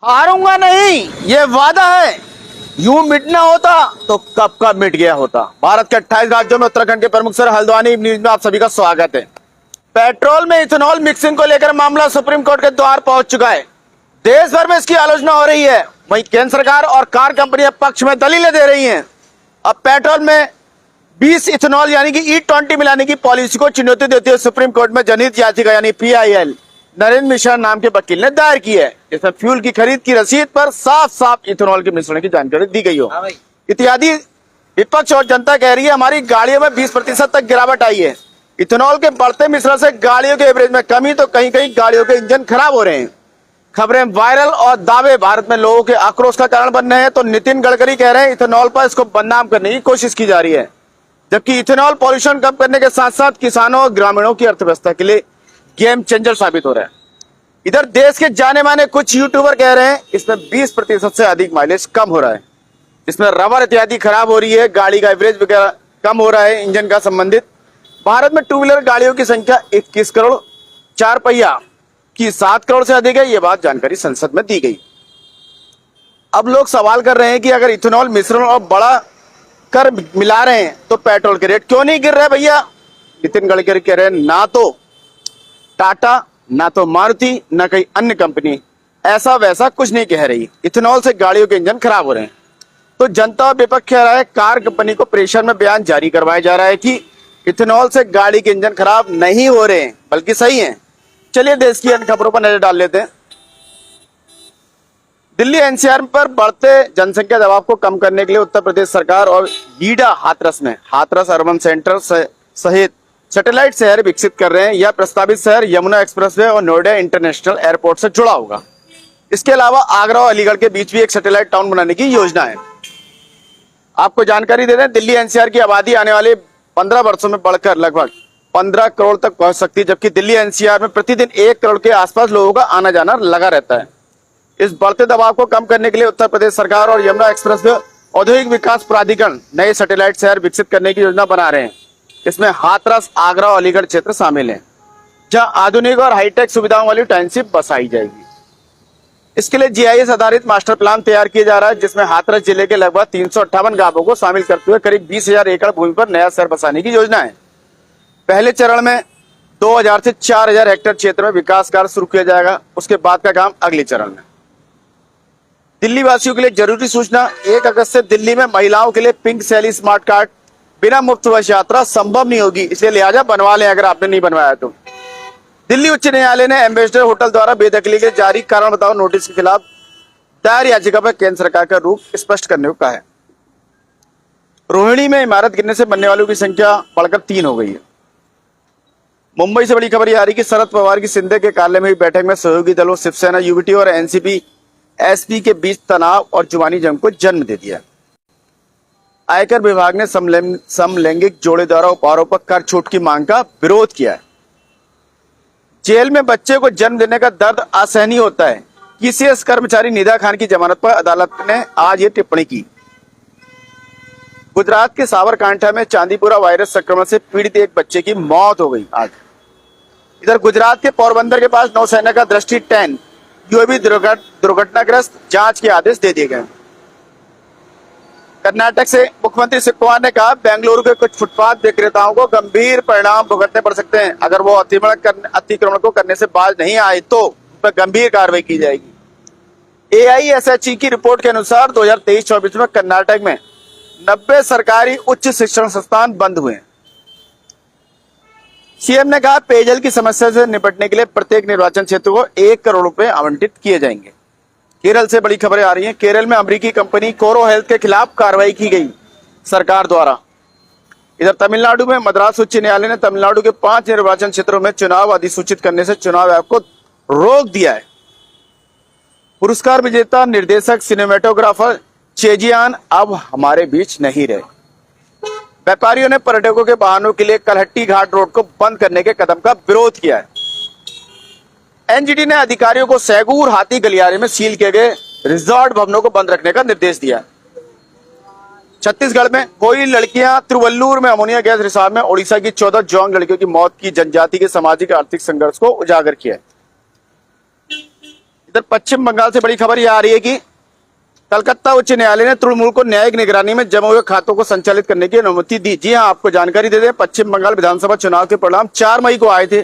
हारूंगा नहीं, ये वादा है। यूं मिटना होता तो कब का मिट गया होता। भारत के 28 राज्यों में उत्तराखंड के प्रमुख शहर हल्द्वानी न्यूज में आप सभी का स्वागत है। पेट्रोल में इथेनॉल मिक्सिंग को लेकर मामला सुप्रीम कोर्ट के द्वार पहुंच चुका है। देश भर में इसकी आलोचना हो रही है। वहीं केंद्र सरकार और कार कंपनियां पक्ष में दलीलें दे रही हैं। अब पेट्रोल में 20 इथेनॉल यानी कि E20 मिलाने की पॉलिसी को चुनौती देते हुए सुप्रीम कोर्ट में जनहित याचिका यानी PIL नरेंद्र मिश्रा नाम के वकील ने दायर की है, जिसमें फ्यूल की खरीद की रसीद पर साफ साफ इथेनॉल के मिश्रण की जानकारी दी गई हो इत्यादि। विपक्ष और जनता कह रही है हमारी गाड़ियों में 20% तक गिरावट आई है। इथेनॉल के बढ़ते मिश्रण से गाड़ियों के एवरेज में कमी तो कहीं कहीं गाड़ियों के इंजन खराब हो रहे हैं। खबरें वायरल और दावे भारत में लोगों के आक्रोश का कारण बन रहे हैं। तो नितिन गडकरी कह रहे हैं इथेनॉल पर इसको बदनाम करने की कोशिश की जा रही है, जबकि इथेनॉल पॉल्यूशन कम करने के साथ साथ किसानों और ग्रामीणों की अर्थव्यवस्था के लिए गेम चेंजर साबित हो रहा है। इधर देश के जाने माने कुछ यूट्यूबर कह रहे हैं इसमें 20% से अधिक माइलेज कम हो रहा है, इसमें रबर इत्यादि खराब हो रही है, गाड़ी का एवरेज वगैरह कम हो रहा है इंजन का संबंधित। भारत में टू व्हीलर गाड़ियों की संख्या 21 करोड़, 4 पहिया की 7 करोड़ से अधिक है। यह बात जानकारी संसद में दी गई। अब लोग सवाल कर रहे हैं कि अगर इथेनॉल मिश्रण और बड़ा कर मिला रहे हैं तो पेट्रोल के रेट क्यों नहीं गिर रहे भैया। नितिन गडकरी कह रहे हैं ना तो टाटा, ना तो मारुति, ना कई अन्य कंपनी ऐसा वैसा कुछ नहीं कह रही। इथेनॉल से गाड़ियों के इंजन खराब हो रहे हैं। तो जनता और विपक्ष कह रहा है कार कंपनी को प्रेशर में बयान जारी करवाया जा रहा है कि इथेनॉल से गाड़ी के इंजन खराब नहीं हो रहे हैं बल्कि सही हैं। चलिए देश की अन्य खबरों पर नजर डाल लेते हैं। दिल्ली NCR पर बढ़ते जनसंख्या दबाव को कम करने के लिए उत्तर प्रदेश सरकार और गीडा हाथरस में हाथरस अर्बन सेंटर सहित सैटेलाइट शहर विकसित कर रहे हैं। यह प्रस्तावित शहर यमुना एक्सप्रेसवे और नोएडा इंटरनेशनल एयरपोर्ट से जुड़ा होगा। इसके अलावा आगरा और अलीगढ़ के बीच भी एक सैटेलाइट टाउन बनाने की योजना है। आपको जानकारी दे दें, दिल्ली NCR की आबादी आने वाले 15 वर्षों में बढ़कर लगभग 15 करोड़ तक पहुंच सकती है, जबकि दिल्ली NCR में प्रतिदिन 1 करोड़ के आसपास लोगों का आना जाना लगा रहता है। इस बढ़ते दबाव को कम करने के लिए उत्तर प्रदेश सरकार और यमुना एक्सप्रेसवे औद्योगिक विकास प्राधिकरण नए सैटेलाइट शहर विकसित करने की योजना बना रहे हैं। इसमें हाथरस, आगरा और अलीगढ़ क्षेत्र शामिल हैं, जहां आधुनिक और हाईटेक सुविधाओं वाली टाउनशिप बसाई जाएगी। इसके लिए GIS आधारित मास्टर प्लान तैयार किया जा रहा है, जिसमें हाथरस जिले के लगभग 358 गांवों को शामिल करते हुए करीब 20,000 एकड़ भूमि पर नया शहर बसाने की योजना है। पहले चरण में 2,000 से 4,000 हेक्टेयर क्षेत्र में विकास कार्य शुरू किया जाएगा। उसके बाद का काम अगले चरण में। दिल्ली वासियों के लिए जरूरी सूचना, 1 अगस्त से दिल्ली में महिलाओं के लिए पिंक शैली स्मार्ट कार्ड बिना मुफ्त बस यात्रा संभव नहीं होगी, इसलिए लिहाजा बनवा लें अगर आपने नहीं बनवाया तो। दिल्ली उच्च न्यायालय ने एम्बेसडर होटल द्वारा बेदखली के जारी कारण बताओ नोटिस के खिलाफ दायर याचिका पर केंद्र सरकार का रूख स्पष्ट करने को कहा है। रोहिणी में इमारत गिरने से मरने वालों की संख्या बढ़कर 3 हो गई है। मुंबई से बड़ी खबर यह आ रही कि शरद पवार की शिंदे के कार्यालय में हुई बैठक में सहयोगी दलों शिवसेना, UBT और NCP SP के बीच तनाव और जुबानी जंग को जन्म दे दिया। आयकर विभाग ने समलैंगिक जोड़े द्वारा उपहारों पर कर छूट की मांग का विरोध किया है। जेल में बच्चे को जन्म देने का दर्द असहनीय होता है। TCS कर्मचारी निदा खान की जमानत पर अदालत ने आज ये टिप्पणी की। गुजरात के साबरकांठा में चांदीपुरा वायरस संक्रमण से पीड़ित एक बच्चे की मौत हो गई आज। इधर गुजरात के पोरबंदर के पास नौसेना का दृष्टि 10 UAV दुर्घटनाग्रस्त, जांच के आदेश दे दिए गए। कर्नाटक से मुख्यमंत्री शिव कुमार ने कहा बेंगलुरु के कुछ फुटपाथ विक्रेताओं को गंभीर परिणाम भुगतने पड़ सकते हैं। अगर वो अतिक्रमण को करने से बाज नहीं आए तो उन पर गंभीर कार्रवाई की जाएगी। AISHE की रिपोर्ट के अनुसार 2023-24 में कर्नाटक में 90 सरकारी उच्च शिक्षण संस्थान बंद हुए। CM ने कहा पेयजल की समस्या से निपटने के लिए प्रत्येक निर्वाचन क्षेत्र को 1 करोड़ रुपए आवंटित किए जाएंगे। केरल से बड़ी खबरें आ रही हैं। केरल में अमेरिकी कंपनी कोरो हेल्थ के खिलाफ कार्रवाई की गई सरकार द्वारा। इधर तमिलनाडु में मद्रास उच्च न्यायालय ने तमिलनाडु के 5 निर्वाचन क्षेत्रों में चुनाव अधिसूचित करने से चुनाव आयोग को रोक दिया है। पुरस्कार विजेता निर्देशक सिनेमेटोग्राफर चेजियान अब हमारे बीच नहीं रहे। व्यापारियों ने पर्यटकों के वाहनों के लिए कलहट्टी घाट रोड को बंद करने के कदम का विरोध किया है। NGT ने अधिकारियों को सैगूर हाथी गलियारे में सील किए गए रिजॉर्ट भवनों को बंद रखने का निर्देश दिया। छत्तीसगढ़ में कोई लड़कियां तिरुवल्लुर में अमोनिया गैस रिसाव में ओडिशा की 14 जोंग लड़कियों की मौत की जनजाति के सामाजिक आर्थिक संघर्ष को उजागर किया। इधर पश्चिम बंगाल से बड़ी खबर यह आ रही है कि कलकत्ता उच्च न्यायालय ने तृणमूल को न्यायिक निगरानी में जमे हुए खातों को संचालित करने की अनुमति दी। जी हां, आपको जानकारी दे दें, पश्चिम बंगाल विधानसभा चुनाव के परिणाम 4 मई को आए थे।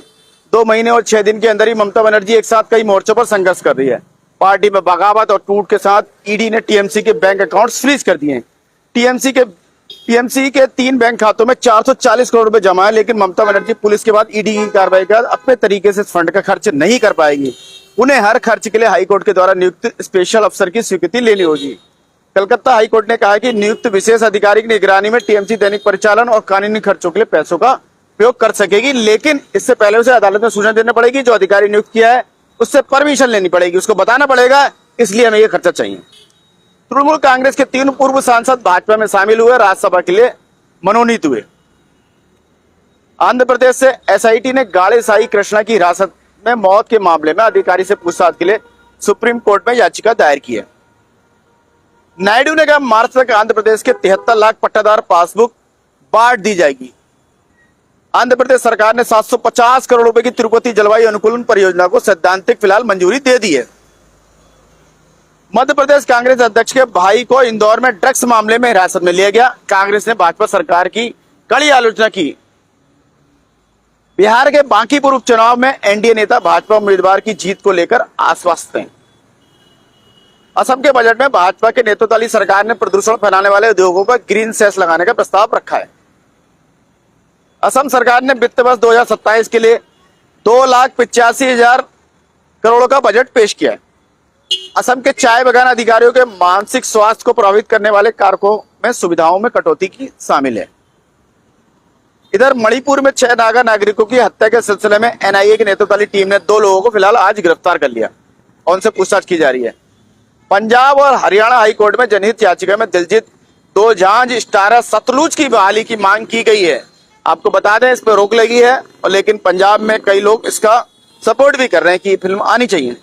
2 महीने और 6 दिन के अंदर ही ममता बनर्जी एक साथ कई मोर्चों पर संघर्ष कर रही है। पार्टी में बगावत और टूट के साथ ईडी ने टीएमसी के बैंक अकाउंट फ्रीज कर दिए हैं। टीएमसी के 3 बैंक खातों में 440 करोड़ रुपए जमा है, लेकिन ममता बनर्जी पुलिस के बाद ईडी की कार्रवाई के बाद अपने तरीके से फंड का खर्च नहीं कर पाएगी। उन्हें हर खर्च के लिए हाईकोर्ट के द्वारा नियुक्त स्पेशल अफसर की स्वीकृति लेनी होगी। कलकत्ता हाईकोर्ट ने कहा है कि नियुक्त विशेष अधिकारी की निगरानी में टीएमसी दैनिक परिचालन और कानूनी खर्चों के लिए पैसों का उपयोग कर सकेगी, लेकिन इससे पहले उसे अदालत में सूचना देना पड़ेगी। जो अधिकारी नियुक्त किया है उससे परमिशन लेनी पड़ेगी, उसको बताना पड़ेगा इसलिए हमें यह खर्चा चाहिए। तृणमूल कांग्रेस के 3 पूर्व सांसद भाजपा में शामिल हुए, राज्यसभा के लिए मनोनीत हुए। आंध्र प्रदेश से एसआईटी ने गाड़े साई कृष्णा की हिरासत में मौत के मामले में अधिकारी से पूछताछ के लिए सुप्रीम कोर्ट में याचिका दायर की है। नायडू ने कहा मार्च तक आंध्र प्रदेश के 73 लाख पट्टादार पासबुक बांट दी जाएगी। आंध्र प्रदेश सरकार ने 750 करोड़ रुपए की तिरुपति जलवायु अनुकूलन परियोजना को सैद्धांतिक फिलहाल मंजूरी दे दी है। मध्य प्रदेश कांग्रेस अध्यक्ष के भाई को इंदौर में ड्रग्स मामले में हिरासत में लिया गया। कांग्रेस ने भाजपा सरकार की कड़ी आलोचना की। बिहार के बांकीपुर उपचुनाव में एनडीए नेता भाजपा उम्मीदवार की जीत को लेकर आश्वस्त हैं। असम के बजट में भाजपा के नेतृत्व वाली सरकार ने प्रदूषण फैलाने वाले उद्योगों पर ग्रीन सेस लगाने का प्रस्ताव रखा है। असम सरकार ने वित्त वर्ष 2027 के लिए 2,85,000 करोड़ का बजट पेश किया है। असम के चाय बागान अधिकारियों के मानसिक स्वास्थ्य को प्रभावित करने वाले कारकों में सुविधाओं में कटौती की शामिल है। इधर मणिपुर में 6 नागा नागरिकों की हत्या के सिलसिले में एनआईए की नेतृत्व वाली टीम ने 2 लोगों को फिलहाल आज गिरफ्तार कर लिया और उनसे पूछताछ की जा रही है। पंजाब और हरियाणा हाईकोर्ट में जनहित याचिका में दिलजीत दोसांझ स्टारर सतलुज की बहाली की मांग की गई है। आपको बता दें इस पर रोक लगी है, और लेकिन पंजाब में कई लोग इसका सपोर्ट भी कर रहे हैं कि फिल्म आनी चाहिए।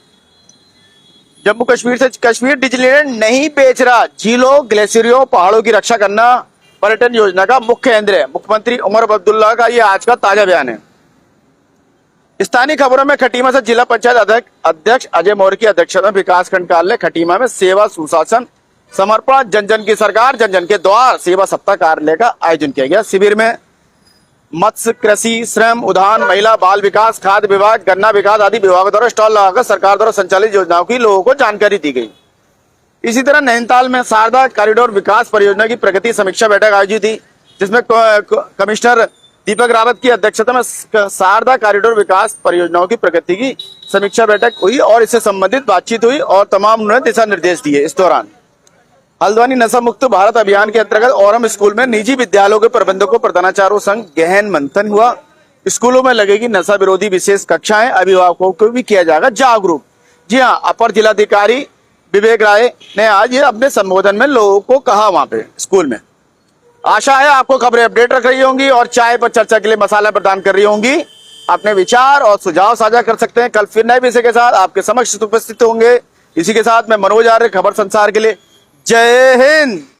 जम्मू कश्मीर से कश्मीर डिजिटलैंड नहीं बेच रहा, झीलों ग्लेशियरों पहाड़ों की रक्षा करना पर्यटन योजना का मुख्य केंद्र है। मुख्यमंत्री उमर अब्दुल्ला का यह आज का ताजा बयान है। स्थानीय खबरों में खटीमा से जिला पंचायत अध्यक्ष अजय मौर्य की अध्यक्षता में विकास खंड कार्यालय खटीमा में सेवा सुशासन समर्पण जन जन की सरकार जन जन के द्वार सेवा सप्ताह कार्यालय का आयोजन किया गया। शिविर में मत्स्य कृषि श्रम उद्यान महिला बाल विकास खाद्य विभाग गन्ना विकास आदि विभागों द्वारा स्टॉल लगाकर सरकार द्वारा संचालित योजनाओं की लोगों को जानकारी दी गई। इसी तरह नैनीताल में शारदा कॉरिडोर विकास परियोजना की प्रगति समीक्षा बैठक आयोजित थी, जिसमें कमिश्नर दीपक रावत की अध्यक्षता में शारदा कॉरिडोर विकास परियोजनाओं की प्रगति की समीक्षा बैठक हुई और इससे संबंधित बातचीत हुई और तमाम उन्होंने दिशा निर्देश दिए। इस दौरान हल्द्वानी नशा मुक्त भारत अभियान के अंतर्गत औरम स्कूल में निजी विद्यालयों के प्रबंधकों प्रधानाचार्यों संग गहन मंथन हुआ। स्कूलों में लगेगी नशा विरोधी विशेष कक्षाएं, अभिभावकों को भी किया जाएगा जागरूक। जी हाँ, अपर जिलाधिकारी विवेक राय ने आज ये अपने संबोधन में लोगों को कहा वहां पे स्कूल में। आशा है आपको खबरें अपडेट रख रही होंगी और चाय पर चर्चा के लिए मसाला प्रदान कर रही होंगी। अपने विचार और सुझाव साझा कर सकते हैं। कल फिर नए विषय के साथ आपके समक्ष उपस्थित होंगे। इसी के साथ मैं मनोज आर्य, खबर संसार के लिए जय हिंद।